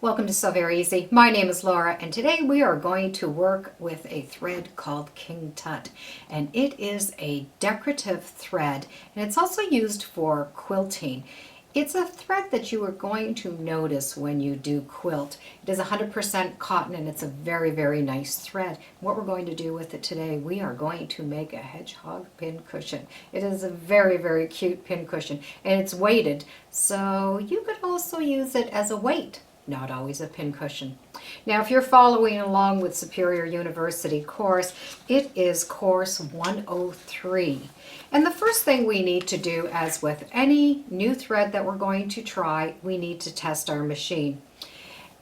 Welcome to Sew Very Easy. My name is Laura and today we are going to work with a thread called King Tut, and it is a decorative thread and it's also used for quilting. It's a thread that you are going to notice when you do quilt. It is 100% cotton and it's a very nice thread. What we're going to do with it today, we are going to make a hedgehog pincushion. It is a very cute pincushion and it's weighted, so you could also use it as a weight. Not always a pincushion. Now, if you're following along with Superior University course, it is course 103. And the first thing we need to do, as with any new thread that we're going to try, we need to test our machine.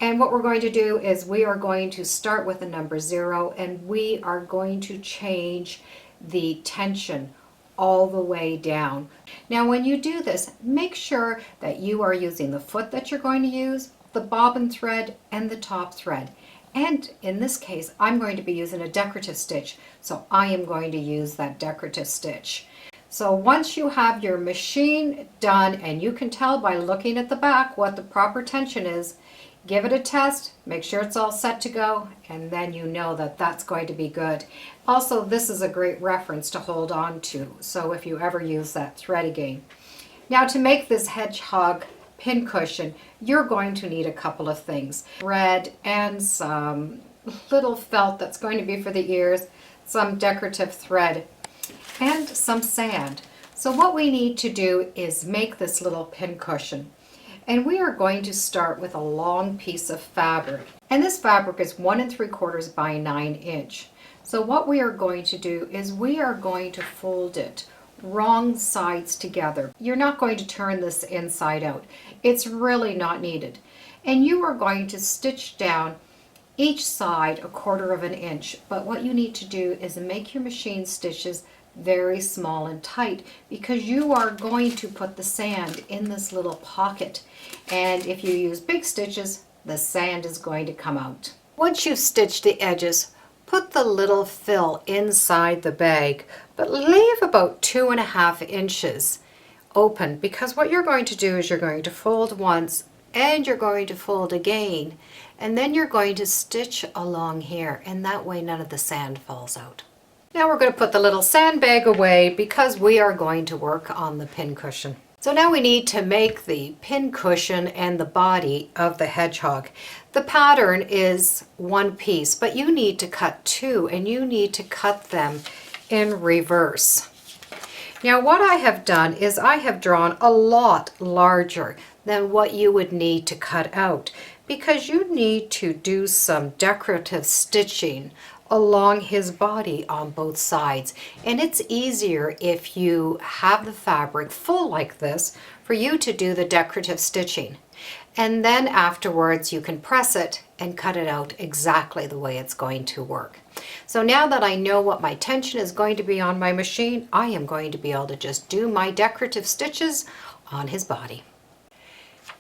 And what we're going to do is we are going to start with a number 0 and we are going to change the tension all the way down. Now, when you do this, make sure that you are using the foot that you're going to use, the bobbin thread, and the top thread. And in this case, I'm going to be using a decorative stitch, so I am going to use that decorative stitch. So once you have your machine done, and you can tell by looking at the back what the proper tension is, give it a test, make sure it's all set to go, and then you know that that's going to be good. Also, this is a great reference to hold on to, so if you ever use that thread again. Now, to make this hedgehog pincushion, you're going to need a couple of things. Thread and some little felt that's going to be for the ears, some decorative thread, and some sand. So what we need to do is make this little pincushion. And we are going to start with a long piece of fabric. And this fabric is 1 3/4 by 9 inch. So what we are going to do is we are going to fold it wrong sides together. You're not going to turn this inside out. It's really not needed. And you are going to stitch down each side 1/4 inch. But what you need to do is make your machine stitches very small and tight, because you are going to put the sand in this little pocket. And if you use big stitches, the sand is going to come out. Once you've stitched the edges, put the little fill inside the bag, but leave about 2.5 inches open, because what you're going to do is you're going to fold once and you're going to fold again, and then you're going to stitch along here, and that way none of the sand falls out. Now we're going to put the little sandbag away because we are going to work on the pincushion. So now we need to make the pincushion and the body of the hedgehog. The pattern is one piece, but you need to cut 2, and you need to cut them in reverse. Now what I have done is I have drawn a lot larger than what you would need to cut out, because you need to do some decorative stitching along his body on both sides. And it's easier if you have the fabric full like this for you to do the decorative stitching. And then afterwards you can press it and cut it out exactly the way it's going to work. So now that I know what my tension is going to be on my machine, I am going to be able to just do my decorative stitches on his body.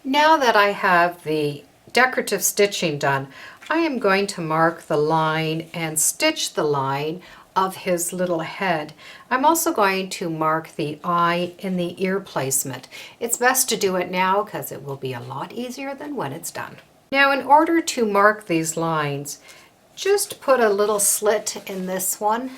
Now that I have the decorative stitching done, I am going to mark the line and stitch the line of his little head. I'm also going to mark the eye and the ear placement. It's best to do it now because it will be a lot easier than when it's done. Now, in order to mark these lines, just put a little slit in this one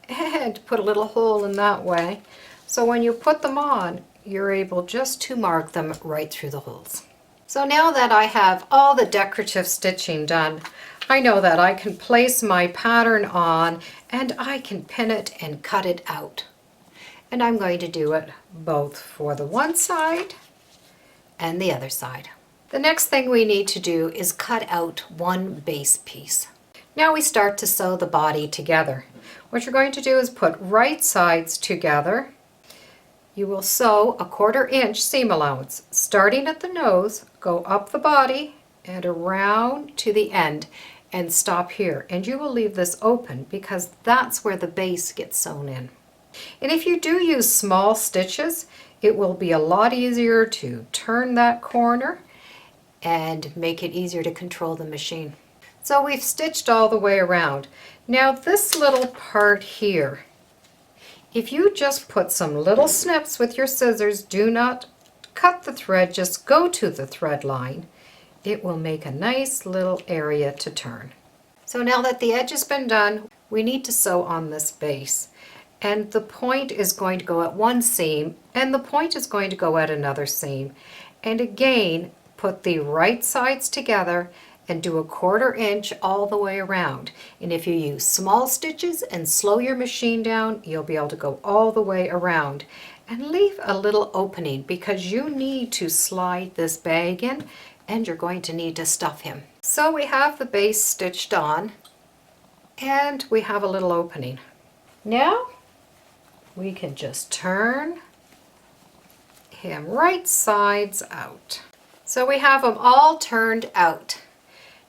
and put a little hole in that way. So when you put them on, you're able just to mark them right through the holes. So now that I have all the decorative stitching done, I know that I can place my pattern on and I can pin it and cut it out. And I'm going to do it both for the one side and the other side. The next thing we need to do is cut out one base piece. Now we start to sew the body together. What you're going to do is put right sides together. You will sew 1/4 inch seam allowance. Starting at the nose, go up the body and around to the end and stop here. And you will leave this open because that's where the base gets sewn in. And if you do use small stitches, it will be a lot easier to turn that corner and make it easier to control the machine. So we've stitched all the way around. Now this little part here, if you just put some little snips with your scissors, do not cut the thread, just go to the thread line it will make a nice little area to turn. So now that the edge has been done, we need to sew on this base. And the point is going to go at one seam, and the point is going to go at another seam. And again, put the right sides together and do a 1/4 inch all the way around. And if you use small stitches and slow your machine down, you'll be able to go all the way around. And leave a little opening because you need to slide this bag in and you're going to need to stuff him. So we have the base stitched on and we have a little opening. Now we can just turn him right sides out. So we have them all turned out.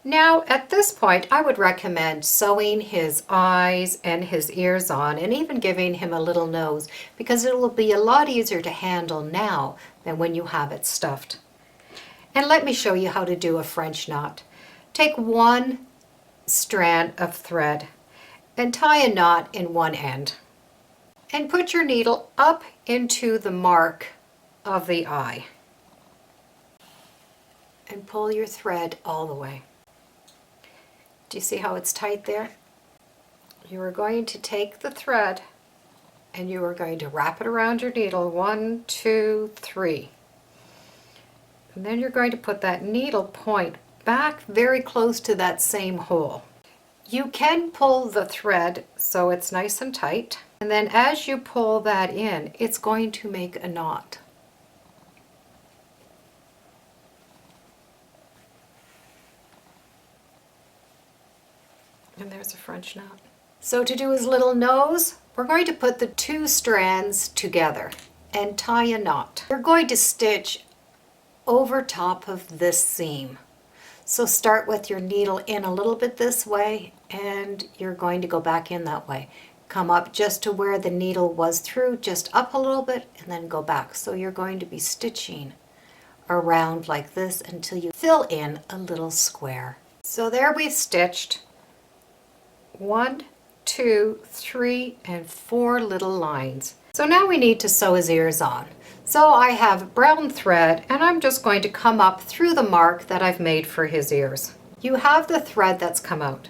Now at this point I would recommend sewing his eyes and his ears on and even giving him a little nose because it will be a lot easier to handle now than when you have it stuffed. And let me show you how to do a French knot. Take one strand of thread and tie a knot in one end. And put your needle up into the mark of the eye. And pull your thread all the way. Do you see how it's tight there? You are going to take the thread and you are going to wrap it around your needle, 1, 2, 3. And then you're going to put that needle point back very close to that same hole. You can pull the thread so it's nice and tight. And then as you pull that in, it's going to make a knot. And there's a French knot. So to do his little nose, we're going to put the 2 strands together and tie a knot. You're going to stitch over top of this seam. So start with your needle in a little bit this way and you're going to go back in that way. Come up just to where the needle was through, just up a little bit and then go back. So you're going to be stitching around like this until you fill in a little square. So there we've stitched 1, 2, 3, and 4 little lines. So now we need to sew his ears on. So I have brown thread and I'm just going to come up through the mark that I've made for his ears. You have the thread that's come out.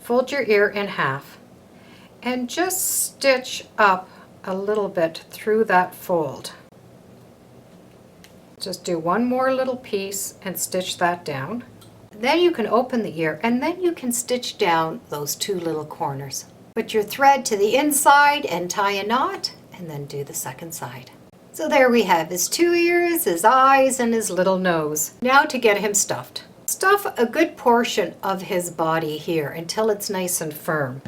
Fold your ear in half and just stitch up a little bit through that fold. Just do one more little piece and stitch that down. Then you can open the ear and then you can stitch down those 2 little corners. Put your thread to the inside and tie a knot and then do the second side. So there we have his 2 ears, his eyes, and his little nose. Now to get him stuffed. Stuff a good portion of his body here until it's nice and firm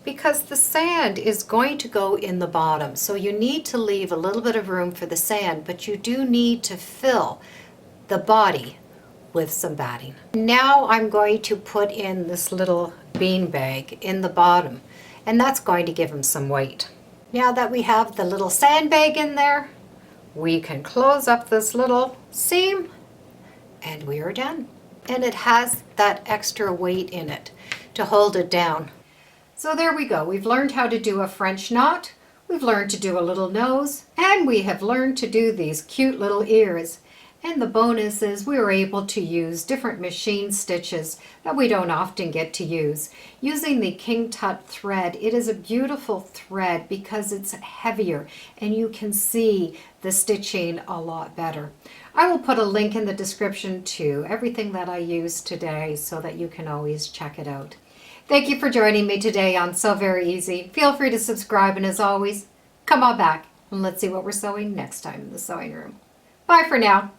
because the sand is going to go in the bottom. So you need to leave a little bit of room for the sand, but you do need to fill the body with some batting. Now I'm going to put in this little bean bag in the bottom and that's going to give him some weight. Now that we have the little sandbag in there, we can close up this little seam and we are done. And it has that extra weight in it to hold it down. So there we go. We've learned how to do a French knot, we've learned to do a little nose, and we have learned to do these cute little ears. And the bonus is we were able to use different machine stitches that we don't often get to use. Using the King Tut thread, it is a beautiful thread because it's heavier and you can see the stitching a lot better. I will put a link in the description to everything that I used today so that you can always check it out. Thank you for joining me today on Sew Very Easy. Feel free to subscribe and as always, come on back and let's see what we're sewing next time in the sewing room. Bye for now.